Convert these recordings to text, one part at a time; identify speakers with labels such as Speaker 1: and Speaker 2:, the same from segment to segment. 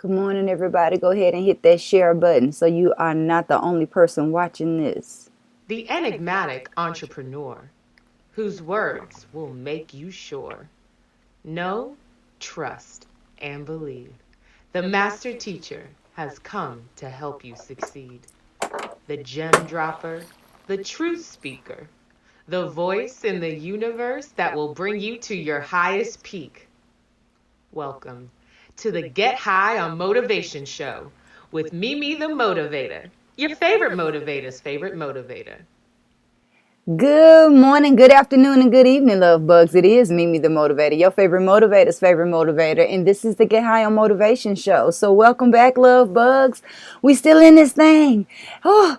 Speaker 1: Good morning, everybody. Go ahead and hit that share button so you are not the only person watching this.
Speaker 2: The enigmatic entrepreneur whose words will make you sure. Know, trust, and believe. The master teacher has come to help you succeed. The gem dropper, the truth speaker, the voice in the universe that will bring you to your highest peak. Welcome to the Get High on Motivation show with Mimi the Motivator, your favorite motivator's favorite motivator.
Speaker 1: Good morning, good afternoon, and good evening, love bugs. It is Mimi the Motivator, your favorite motivator's favorite motivator, and this is the Get High on Motivation show. So welcome back, love bugs. We still in this thing. Oh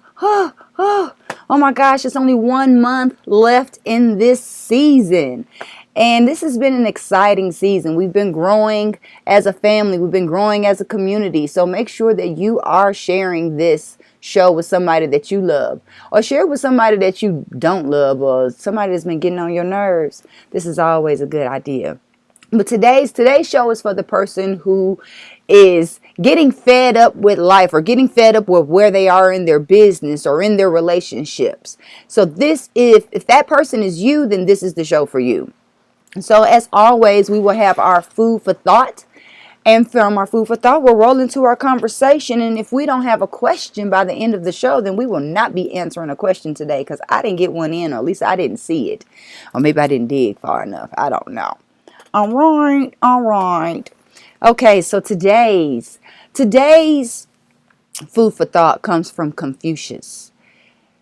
Speaker 1: my gosh, it's only 1 month left in this season. And this has been an exciting season. We've been growing as a family. We've been growing as a community. So make sure that you are sharing this show with somebody that you love, or share it with somebody that you don't love, or somebody that's been getting on your nerves. This is always a good idea. But today's show is for the person who is getting fed up with life, or getting fed up with where they are in their business or in their relationships. So this, if that person is you, then this is the show for you. So as always, we will have our food for thought. And from our food for thought, we'll roll into our conversation. And if we don't have a question by the end of the show, then we will not be answering a question today, because I didn't get one in, or at least I didn't see it. Or maybe I didn't dig far enough. I don't know. All right. Okay, so today's food for thought comes from Confucius.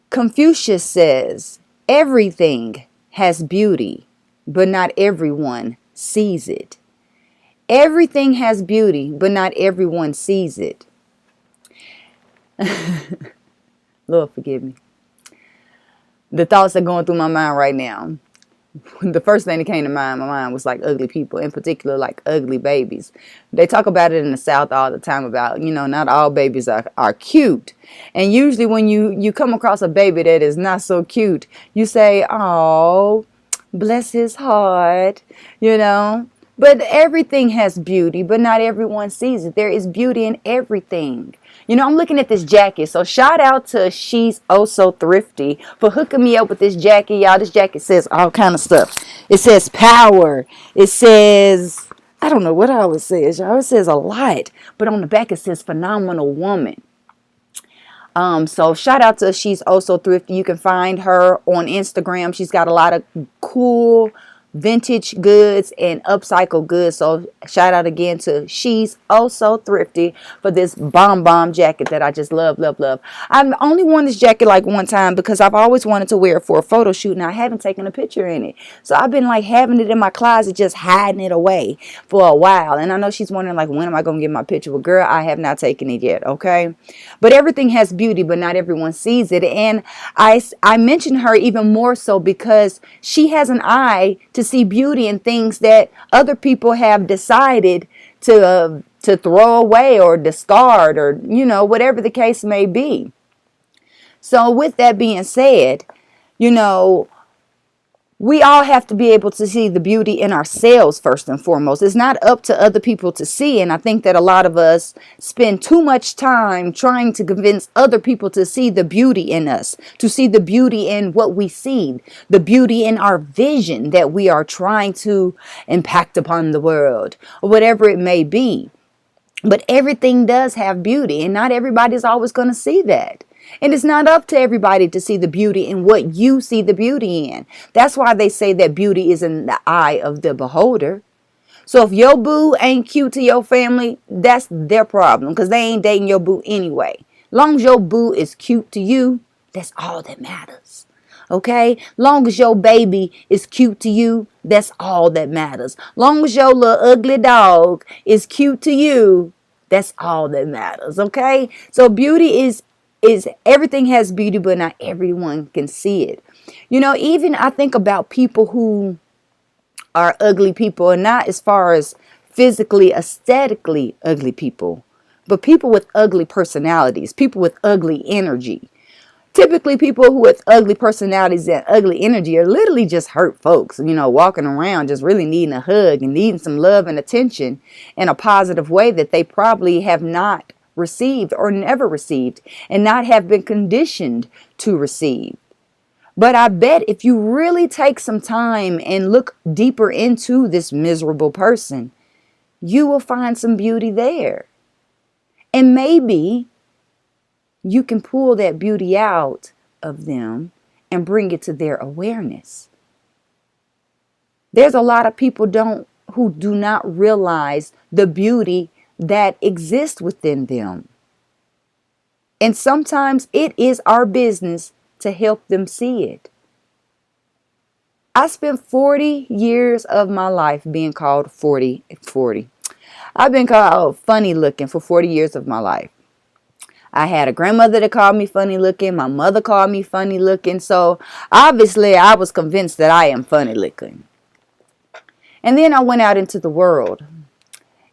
Speaker 1: Confucius says, everything has beauty, but not everyone sees it. Everything has beauty, but not everyone sees it. Lord, forgive me. The thoughts are going through my mind right now. The first thing that came to my mind was like ugly people, in particular, like ugly babies. They talk about it in the South all the time about, not all babies are cute. And usually when you come across a baby that is not so cute, you say, oh, bless his heart, But everything has beauty, but not everyone sees it. There is beauty in everything. I'm looking at this jacket. So shout out to She's Oh So Thrifty for hooking me up with this jacket. Y'all, this jacket says all kind of stuff. It says power. It says, I don't know what all it says, y'all. It says a lot. But on the back it says phenomenal woman. So shout out to She's Oh So Thrifty. You can find her on Instagram. She's got a lot of cool vintage goods and upcycle goods. So shout out again to She's Oh So Thrifty for this bomb jacket that I just love. I've only worn this jacket like one time because I've always wanted to wear it for a photo shoot, and I haven't taken a picture in it. So I've been like having it in my closet, just hiding it away for a while. And I know she's wondering like, when am I going to get my picture? Well, girl, I have not taken it yet. Okay. But everything has beauty, but not everyone sees it. And I mention her even more so because she has an eye to see beauty in things that other people have decided to throw away or discard, or whatever the case may be. So with that being said, we all have to be able to see the beauty in ourselves first and foremost. It's not up to other people to see. And I think that a lot of us spend too much time trying to convince other people to see the beauty in us, to see the beauty in what we see, the beauty in our vision that we are trying to impact upon the world, or whatever it may be. But everything does have beauty, and not everybody's always going to see that. And it's not up to everybody to see the beauty in what you see the beauty in. That's why they say that beauty is in the eye of the beholder. So if your boo ain't cute to your family, that's their problem, because they ain't dating your boo anyway. Long as your boo is cute to you, that's all that matters. Okay? Long as your baby is cute to you, that's all that matters. Long as your little ugly dog is cute to you, that's all that matters. Okay? So beauty is everything has beauty, but not everyone can see it. Even I think about people who are ugly people, and not as far as physically, aesthetically ugly people, but people with ugly personalities, people with ugly energy. Typically, people who with ugly personalities and ugly energy are literally just hurt folks, walking around just really needing a hug and needing some love and attention in a positive way that they probably have not received or never received and not have been conditioned to receive. But I bet if you really take some time and look deeper into this miserable person, you will find some beauty there. And maybe you can pull that beauty out of them and bring it to their awareness. There's a lot of people who do not realize the beauty that exists within them. And sometimes it is our business to help them see it. I spent 40 years of my life being called 40. I've been called funny looking for 40 years of my life. I had a grandmother that called me funny looking. My mother called me funny looking. So obviously I was convinced that I am funny looking. And then I went out into the world.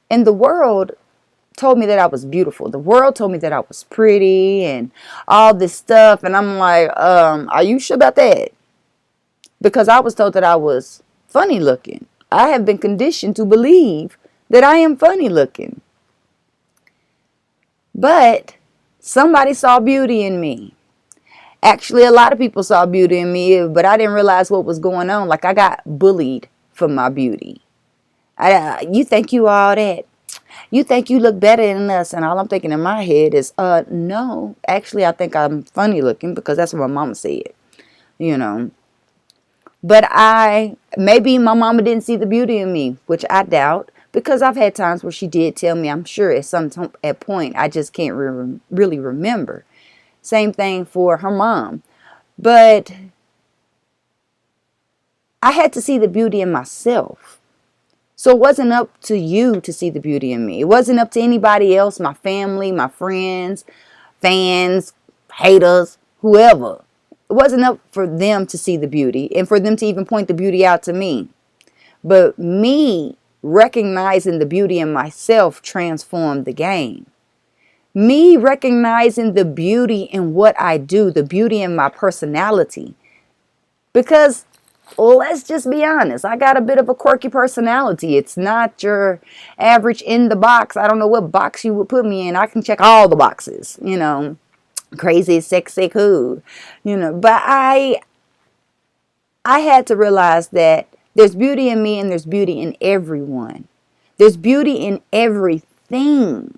Speaker 1: And the world told me that I was beautiful. The world told me that I was pretty and all this stuff. And I'm like, are you sure about that? Because I was told that I was funny looking. I have been conditioned to believe that I am funny looking. But somebody saw beauty in me. Actually, a lot of people saw beauty in me, but I didn't realize what was going on. Like, I got bullied for my beauty. You think you all that? You think you look better than us? And all I'm thinking in my head is, no. Actually, I think I'm funny looking because that's what my mama said, But maybe my mama didn't see the beauty in me, which I doubt. Because I've had times where she did tell me, I'm sure at point, I just can't really remember. Same thing for her mom. But I had to see the beauty in myself. So it wasn't up to you to see the beauty in me. It wasn't up to anybody else, my family, my friends, fans, haters, whoever. It wasn't up for them to see the beauty and for them to even point the beauty out to me. But me recognizing the beauty in myself transformed the game. Me recognizing the beauty in what I do, the beauty in my personality. Because let's just be honest, I got a bit of a quirky personality. It's not your average in the box. I don't know what box you would put me in. I can check all the boxes, crazy, sexy, cool, But I had to realize that there's beauty in me and there's beauty in everyone. There's beauty in everything.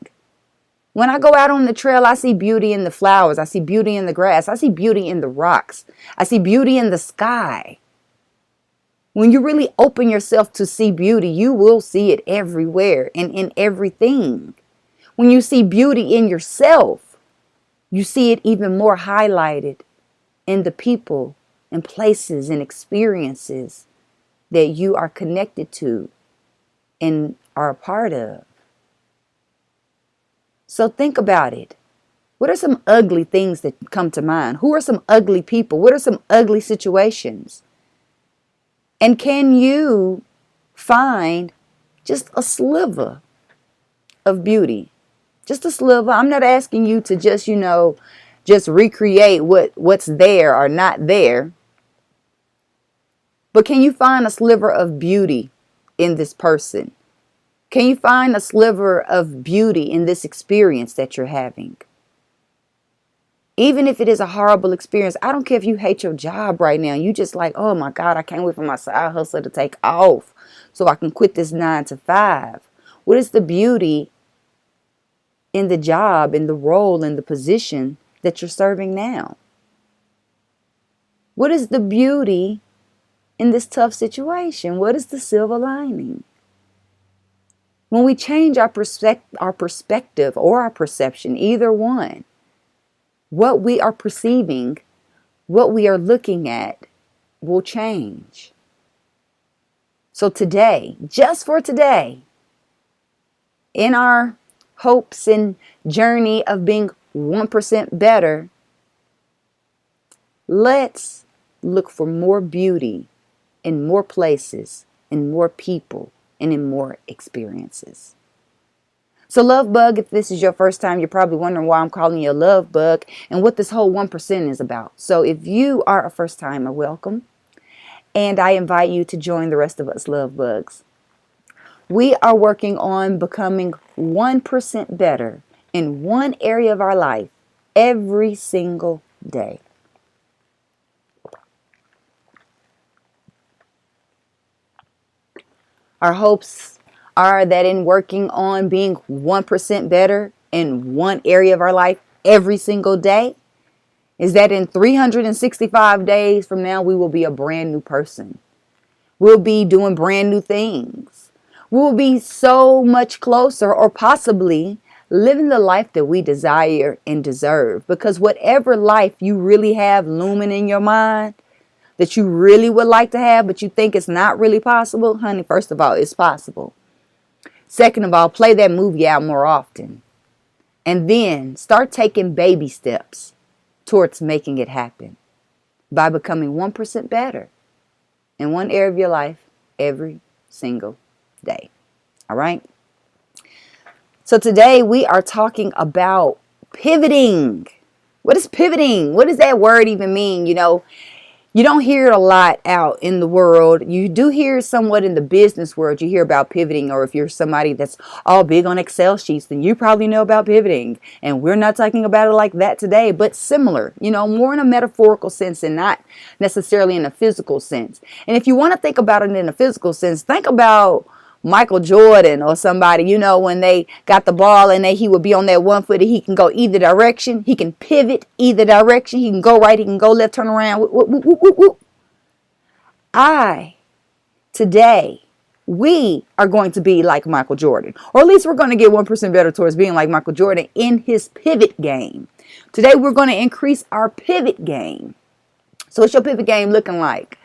Speaker 1: When I go out on the trail, I see beauty in the flowers. I see beauty in the grass. I see beauty in the rocks. I see beauty in the sky. When you really open yourself to see beauty, you will see it everywhere and in everything. When you see beauty in yourself, you see it even more highlighted in the people and places and experiences that you are connected to and are a part of. So think about it. What are some ugly things that come to mind? Who are some ugly people? What are some ugly situations? And can you find just a sliver of beauty? Just a sliver. I'm not asking you to just recreate what's there or not there. But can you find a sliver of beauty in this person? Can you find a sliver of beauty in this experience that you're having? Even if it is a horrible experience, I don't care if you hate your job right now. You just like, oh my God, I can't wait for my side hustle to take off so I can quit this 9 to 5. What is the beauty in the job, in the role, in the position that you're serving now? What is the beauty in this tough situation? What is the silver lining? When we change our perspective or our perception, either one, what we are perceiving, what we are looking at will change. So today, just for today, in our hopes and journey of being 1% better, let's look for more beauty in more places, in more people, and in more experiences. So love bug, if this is your first time, you're probably wondering why I'm calling you a love bug and what this whole 1% is about. So if you are a first timer, welcome. And I invite you to join the rest of us love bugs. We are working on becoming 1% better in one area of our life every single day. Our hopes are that in working on being 1% better in one area of our life every single day, is that in 365 days from now, we will be a brand new person. We'll be doing brand new things. We'll be so much closer, or possibly living the life that we desire and deserve. Because whatever life you really have looming in your mind, that you really would like to have, but you think it's not really possible, honey, first of all, it's possible. Second of all, play that movie out more often. And then start taking baby steps towards making it happen by becoming 1% better in one area of your life every single day. All right? So today we are talking about pivoting. What is pivoting? What does that word even mean? You don't hear it a lot out in the world. You do hear somewhat in the business world. You hear about pivoting, or if you're somebody that's all big on Excel sheets, then you probably know about pivoting. And we're not talking about it like that today, but similar, more in a metaphorical sense and not necessarily in a physical sense. And if you want to think about it in a physical sense, think about Michael Jordan or somebody, when they got the ball and he would be on that 1 foot and he can go either direction. He can pivot either direction. He can go right. He can go left, turn around. Whoop, whoop, whoop, whoop, whoop. Today, we are going to be like Michael Jordan. Or at least we're going to get 1% better towards being like Michael Jordan in his pivot game. Today, we're going to increase our pivot game. So what's your pivot game looking like?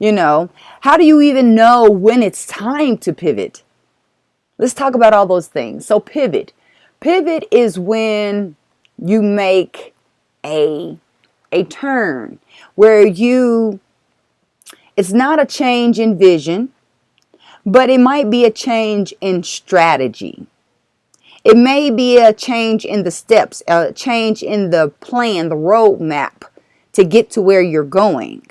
Speaker 1: How do you even know when it's time to pivot? Let's talk about all those things. So pivot. Pivot is when you make a turn where it's not a change in vision, but it might be a change in strategy. It may be a change in the steps, a change in the plan, the roadmap to get to where you're going.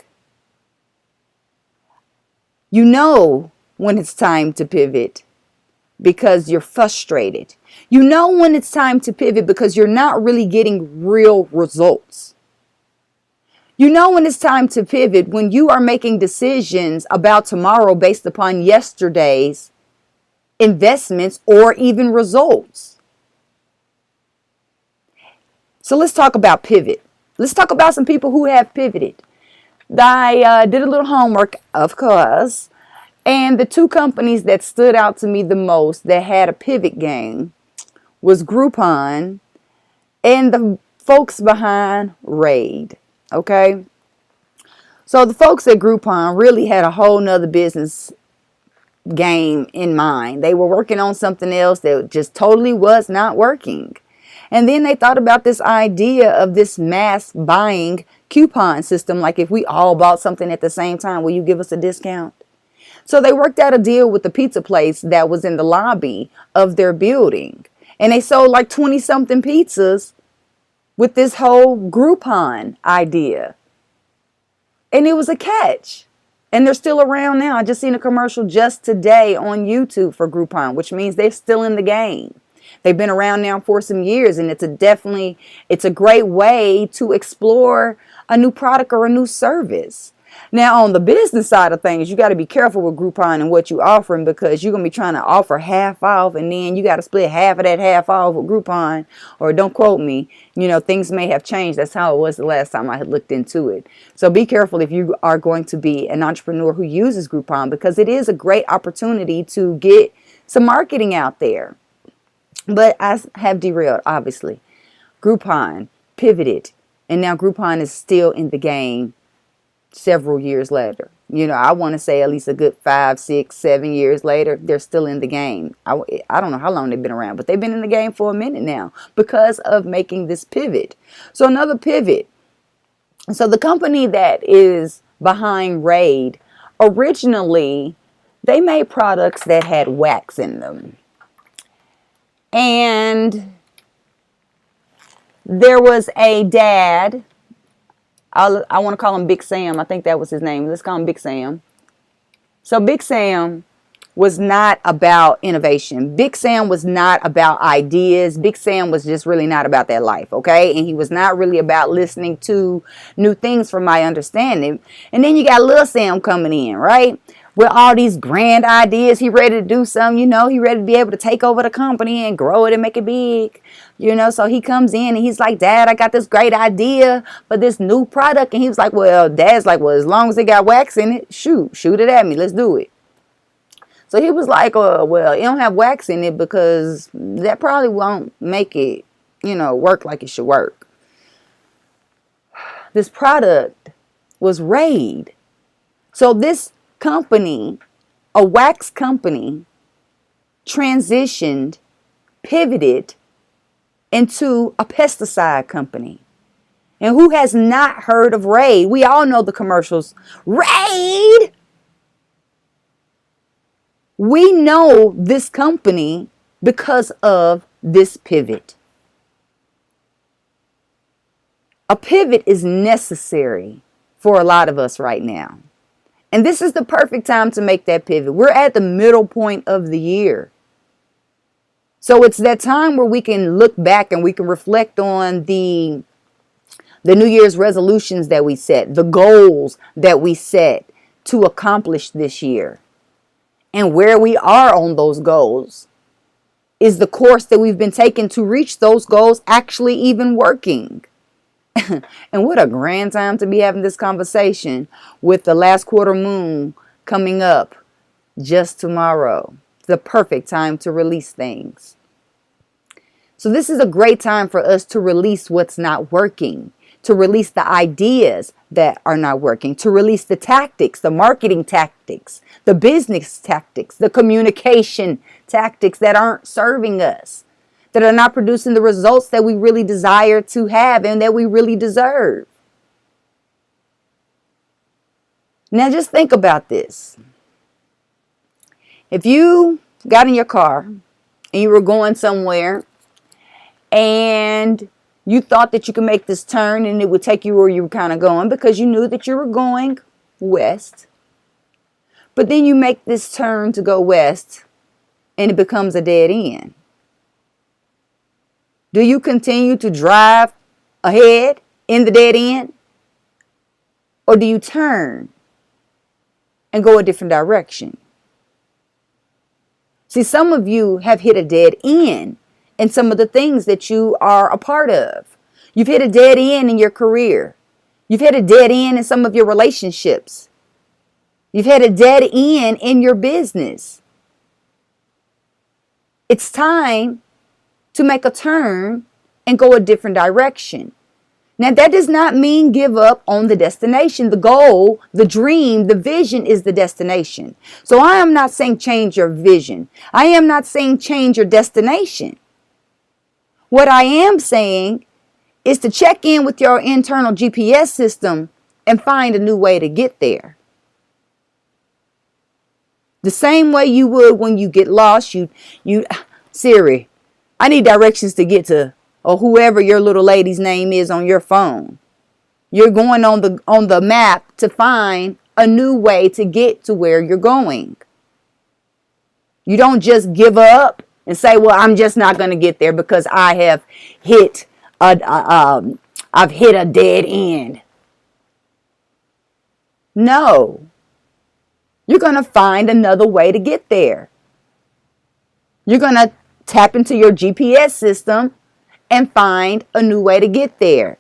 Speaker 1: You know when it's time to pivot because you're frustrated. You know when it's time to pivot because you're not really getting real results. You know when it's time to pivot when you are making decisions about tomorrow based upon yesterday's investments or even results. So let's talk about pivot. Let's talk about some people who have pivoted. I did a little homework, of course, and the two companies that stood out to me the most that had a pivot game was Groupon and the folks behind Raid. Okay, so the folks at Groupon really had a whole nother business game in mind. They were working on something else that just totally was not working. And then they thought about this idea of this mass buying coupon system. Like if we all bought something at the same time, will you give us a discount? So they worked out a deal with the pizza place that was in the lobby of their building. And they sold like 20 something pizzas with this whole Groupon idea. And it was a catch. And they're still around now. I just seen a commercial just today on YouTube for Groupon, which means they're still in the game. They've been around now for some years, and it's a great way to explore a new product or a new service. Now, on the business side of things, you got to be careful with Groupon and what you're offering, because you're going to be trying to offer half off, and then you got to split half of that half off with Groupon, or don't quote me. Things may have changed. That's how it was the last time I had looked into it. So be careful if you are going to be an entrepreneur who uses Groupon, because it is a great opportunity to get some marketing out there. But I have derailed, obviously. Groupon pivoted, and now Groupon is still in the game several years later. I want to say at least a good 5, 6, 7 years later, they're still in the game. I don't know how long they've been around, but they've been in the game for a minute now because of making this pivot. So another pivot. So the company that is behind Raid, originally, they made products that had wax in them. And there was a dad. I want to call him Big Sam. I think that was his name. Let's call him Big Sam. So Big Sam was not about innovation. Big Sam was not about ideas. Big Sam was just really not about that life, okay? And he was not really about listening to new things from my understanding. And then you got Little Sam coming in, right? With all these grand ideas. He ready to do something, he ready to be able to take over the company and grow it and make it big. So he comes in and he's like, Dad, I got this great idea for this new product. And he was like, well, Dad's like, well, as long as it got wax in it, shoot it at me. Let's do it. So he was like, well, it don't have wax in it because that probably won't make it, work like it should work. This product was Raid. So this company, a wax company, transitioned, pivoted into a pesticide company. And who has not heard of Raid? We all know the commercials. Raid! We know this company because of this pivot. A pivot is necessary for a lot of us right now. And this is the perfect time to make that pivot. We're at the middle point of the year. So it's that time where we can look back and we can reflect on the New Year's resolutions that we set, the goals that we set to accomplish this year. And where we are on those goals. Is the course that we've been taking to reach those goals actually even working? And what a grand time to be having this conversation with the last quarter moon coming up just tomorrow. The perfect time to release things. So this is a great time for us to release what's not working, to release the ideas that are not working, to release the tactics, the marketing tactics, the business tactics, the communication tactics that aren't serving us, that are not producing the results that we really desire to have and that we really deserve. Now just think about this. If you got in your car and you were going somewhere and you thought that you could make this turn and it would take you where you were kind of going because you knew that you were going west. But then you make this turn to go west and it becomes a dead end. Do you continue to drive ahead in the dead end? Or do you turn and go a different direction? See, some of you have hit a dead end in some of the things that you are a part of. You've hit a dead end in your career. You've hit a dead end in some of your relationships. You've hit a dead end in your business. It's time to make a turn and go a different direction. Now, that does not mean give up on the destination. The goal, the dream, the vision is the destination. So I am not saying change your vision. I am not saying change your destination. What I am saying is to check in with your internal GPS system and find a new way to get there. The same way you would when you get lost, you Siri, I need directions to get to, or whoever your little lady's name is on your phone. You're going on the map to find a new way to get to where you're going. You don't just give up and say, well, I'm just not going to get there because I have hit I've hit a dead end. No. You're going to find another way to get there. You're going to tap into your GPS system and find a new way to get there.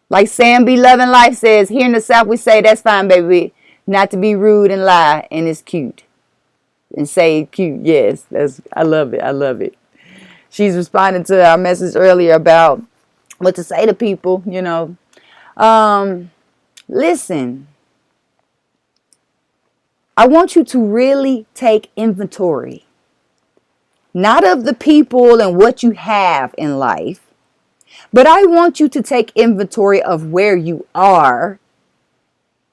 Speaker 1: Like Sam B. Loving Life says, here in the South we say, that's fine, baby. Not to be rude and lie, and it's cute. And say cute, yes. I love it. I love it. She's responding to our message earlier about what to say to people, Listen. I want you to really take inventory. Not of the people and what you have in life, but I want you to take inventory of where you are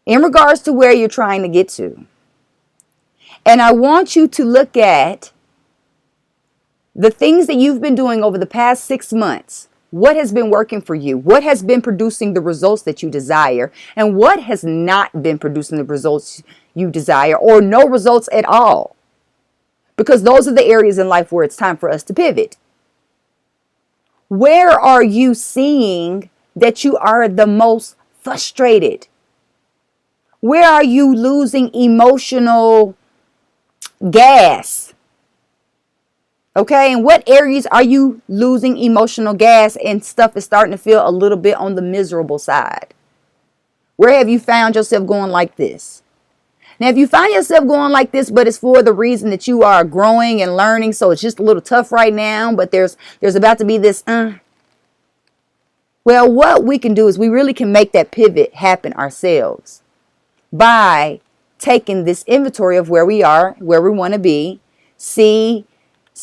Speaker 1: in regards to where you're trying to get to. And I want you to look at The things that you've been doing over the past 6 months, what has been working for you? What has been producing the results that you desire? And what has not been producing the results you desire, or no results at all? Because those are the areas in life where it's time for us to pivot. Where are you seeing that you are the most frustrated? Where are you losing emotional gas? Okay, and what areas are you losing emotional gas and stuff is starting to feel a little bit on the miserable side? Where have you found yourself going like this? Now, if you find yourself going like this, but it's for the reason that you are growing and learning, so it's just a little tough right now, but there's about to be this, well, what we can do is we really can make that pivot happen ourselves by taking this inventory of where we are, where we want to be, see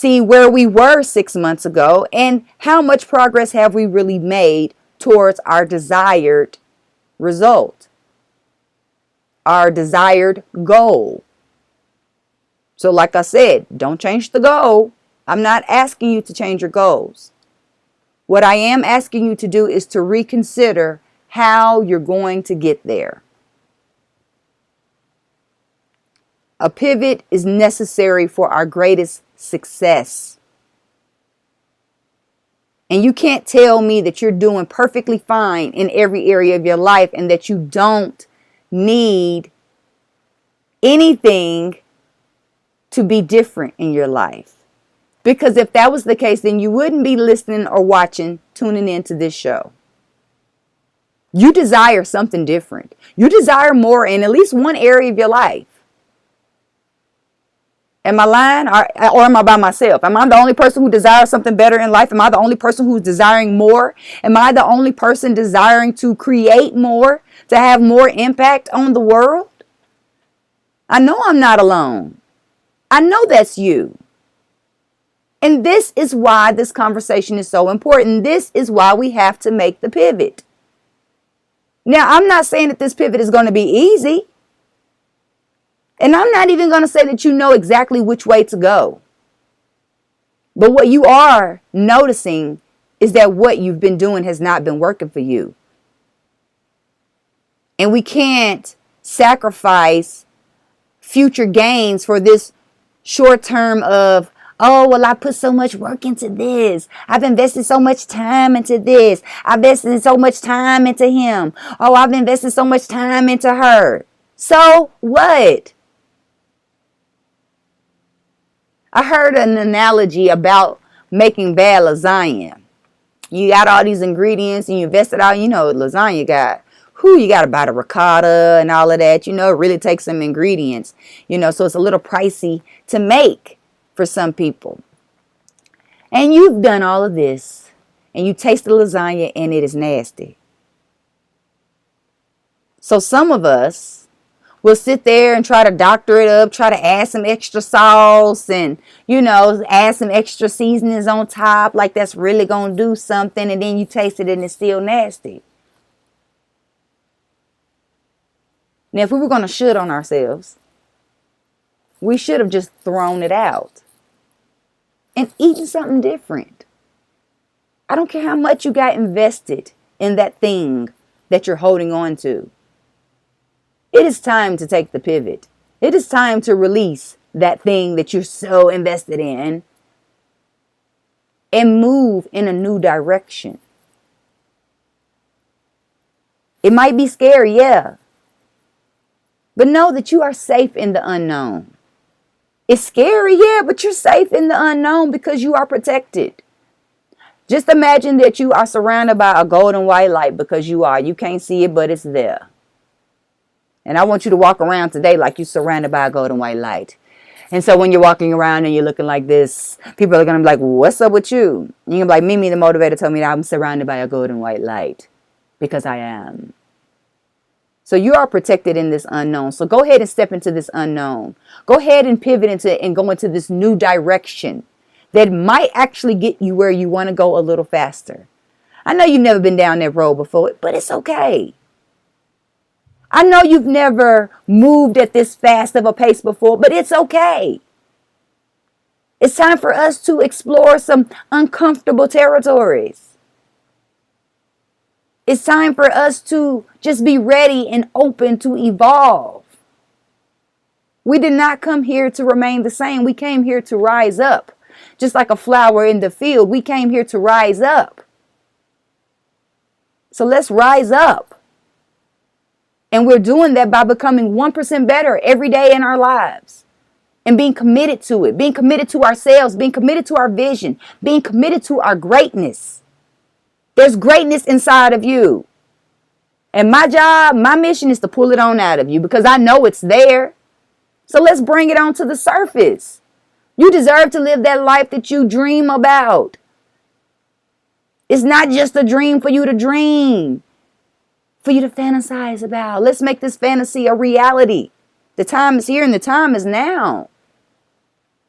Speaker 1: where we were 6 months ago, and how much progress have we really made towards our desired result, our desired goal. So like I said, don't change the goal. I'm not asking you to change your goals. What I am asking you to do is to reconsider how you're going to get there. A pivot is necessary for our greatest success. And you can't tell me that you're doing perfectly fine in every area of your life and that you don't need anything to be different in your life. Because if that was the case, then you wouldn't be listening or watching, tuning into this show. You desire something different. You desire more in at least one area of your life. Am I lying or am I by myself? Am I the only person who desires something better in life? Am I the only person who's desiring more? Am I the only person desiring to create more, to have more impact on the world? I know I'm not alone. I know that's you. And this is why this conversation is so important. This is why we have to make the pivot. Now, I'm not saying that this pivot is going to be easy. And I'm not even going to say that you know exactly which way to go. But what you are noticing is that what you've been doing has not been working for you. And we can't sacrifice future gains for this short term of, oh, well, I put so much work into this. I've invested so much time into this. I've invested so much time into him. Oh, I've invested so much time into her. So what? I heard an analogy about making bad lasagna. You got all these ingredients and you invested all, lasagna got, you got to buy the ricotta and all of that. It really takes some ingredients, so it's a little pricey to make for some people. And you've done all of this and you taste the lasagna and it is nasty. So some of us will sit there and try to doctor it up, try to add some extra sauce and, add some extra seasonings on top like that's really going to do something, and then you taste it and it's still nasty. Now, if we were going to shit on ourselves, we should have just thrown it out and eaten something different. I don't care how much you got invested in that thing that you're holding on to. It is time to take the pivot. It is time to release that thing that you're so invested in and move in a new direction. It might be scary, yeah. But know that you are safe in the unknown. It's scary, yeah, but you're safe in the unknown because you are protected. Just imagine that you are surrounded by a golden white light, because you are. You can't see it, but it's there. And I want you to walk around today like you're surrounded by a golden white light. And so when you're walking around and you're looking like this, people are going to be like, what's up with you? And you're going to be like, Mimi, the motivator, told me that I'm surrounded by a golden white light. Because I am. So you are protected in this unknown. So go ahead and step into this unknown. Go ahead and pivot into and go into this new direction that might actually get you where you want to go a little faster. I know you've never been down that road before, but it's okay. I know you've never moved at this fast of a pace before, but it's okay. It's time for us to explore some uncomfortable territories. It's time for us to just be ready and open to evolve. We did not come here to remain the same. We came here to rise up. Just like a flower in the field, we came here to rise up. So let's rise up. And we're doing that by becoming 1% better every day in our lives. And being committed to it, being committed to ourselves, being committed to our vision, being committed to our greatness. There's greatness inside of you. And my job, my mission is to pull it on out of you because I know it's there. So let's bring it onto the surface. You deserve to live that life that you dream about. It's not just a dream for you to dream, for you to fantasize about. Let's make this fantasy a reality. The time is here and the time is now.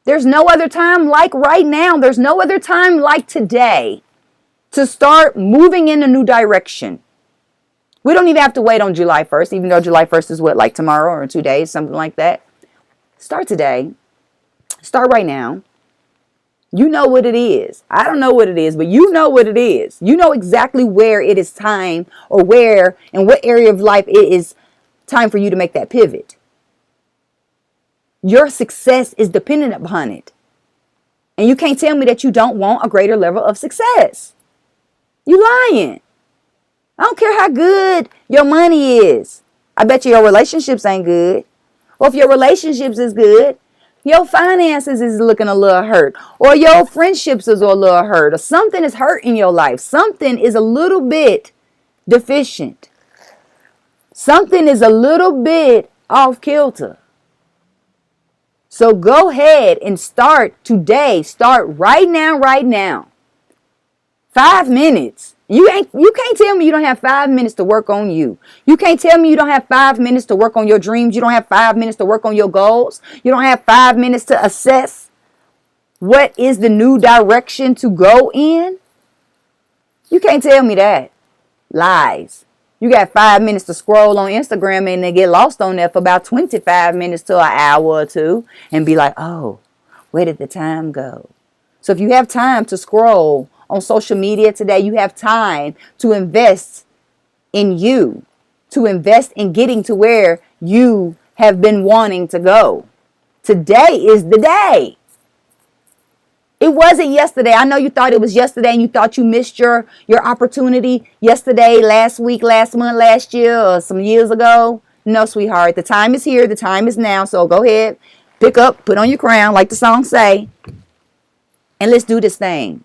Speaker 1: There's no other time like right now. There's no other time like today to start moving in a new direction. We don't even have to wait on July 1st, even though July 1st is what, like tomorrow or 2 days, something like that. Start today. Start right now. You know what it is. I don't know what it is, but you know what it is. You know exactly where it is time, or where and what area of life it is time for you to make that pivot. Your success is dependent upon it. And you can't tell me that you don't want a greater level of success. You lying. I don't care how good your money is. I bet you your relationships ain't good. Or if your relationships is good, your finances is looking a little hurt. Or your friendships is a little hurt. Or something is hurt in your life. Something is a little bit deficient. Something is a little bit off kilter. So go ahead and start today. Start right now, right now. 5 minutes. You can't tell me you don't have 5 minutes to work on you. You can't tell me you don't have 5 minutes to work on your dreams. You don't have 5 minutes to work on your goals. You don't have 5 minutes to assess what is the new direction to go in. You can't tell me that. Lies. You got 5 minutes to scroll on Instagram and then get lost on there for about 25 minutes to an hour or two and be like, oh, where did the time go? So if you have time to scroll on social media today, you have time to invest in you, to invest in getting to where you have been wanting to go. Today is the day. It wasn't yesterday. I know you thought it was yesterday and you thought you missed your opportunity yesterday, last week, last month, last year, or some years ago. No, sweetheart. The time is here. The time is now. So go ahead, pick up, put on your crown, like the song say, and let's do this thing.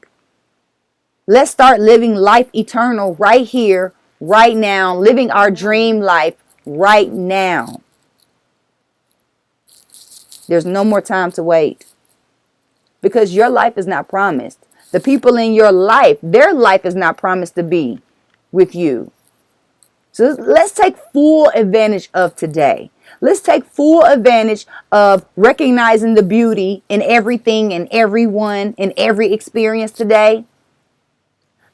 Speaker 1: Let's start living life eternal right here, right now, living our dream life right now. There's no more time to wait. Because your life is not promised. The people in your life, their life is not promised to be with you. So let's take full advantage of today. Let's take full advantage of recognizing the beauty in everything and everyone in every experience today.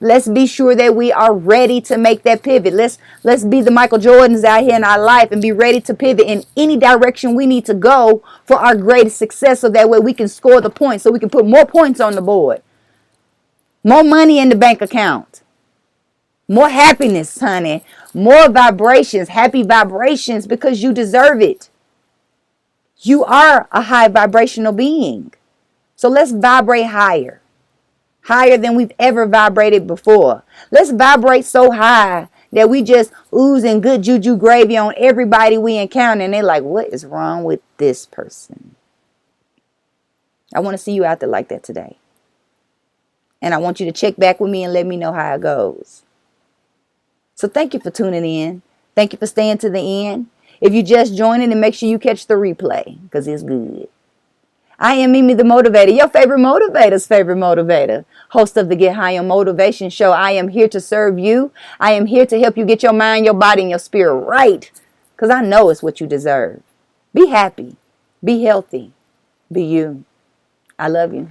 Speaker 1: Let's be sure that we are ready to make that pivot. Let's be the Michael Jordans out here in our life and be ready to pivot in any direction we need to go for our greatest success, so that way we can score the points, so we can put more points on the board. More money in the bank account. More happiness, honey. More vibrations, happy vibrations, because you deserve it. You are a high vibrational being. So let's vibrate higher. Higher than we've ever vibrated before. Let's vibrate so high that we just oozing good juju gravy on everybody we encounter. And they're like, what is wrong with this person? I want to see you out there like that today. And I want you to check back with me and let me know how it goes. So thank you for tuning in. Thank you for staying to the end. If you just joined in, make sure you catch the replay, because it's good. I am Mimi the Motivator, your favorite motivator's favorite motivator, host of the Get High on Motivation Show. I am here to serve you. I am here to help you get your mind, your body, and your spirit right, because I know it's what you deserve. Be happy. Be healthy. Be you. I love you.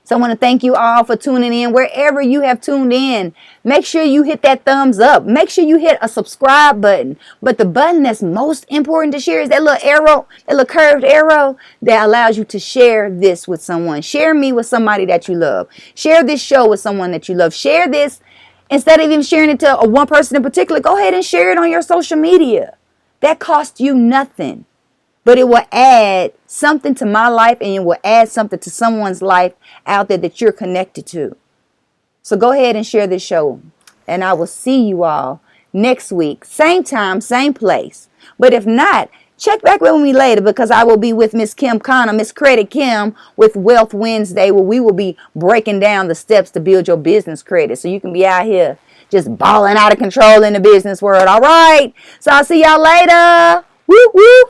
Speaker 1: So I want to thank you all for tuning in. Wherever you have tuned in, make sure you hit that thumbs up. Make sure you hit a subscribe button. But the button that's most important to share is that little arrow, that little curved arrow that allows you to share this with someone. Share me with somebody that you love. Share this show with someone that you love. Share this. Instead of even sharing it to one person in particular, go ahead and share it on your social media. That costs you nothing. But it will add something to my life, and it will add something to someone's life out there that you're connected to. So go ahead and share this show. And I will see you all next week. Same time, same place. But if not, check back with me later, because I will be with Miss Kim Connor, Miss Credit Kim, with Wealth Wednesday, where we will be breaking down the steps to build your business credit so you can be out here just balling out of control in the business world. All right. So I'll see y'all later. Woo woo.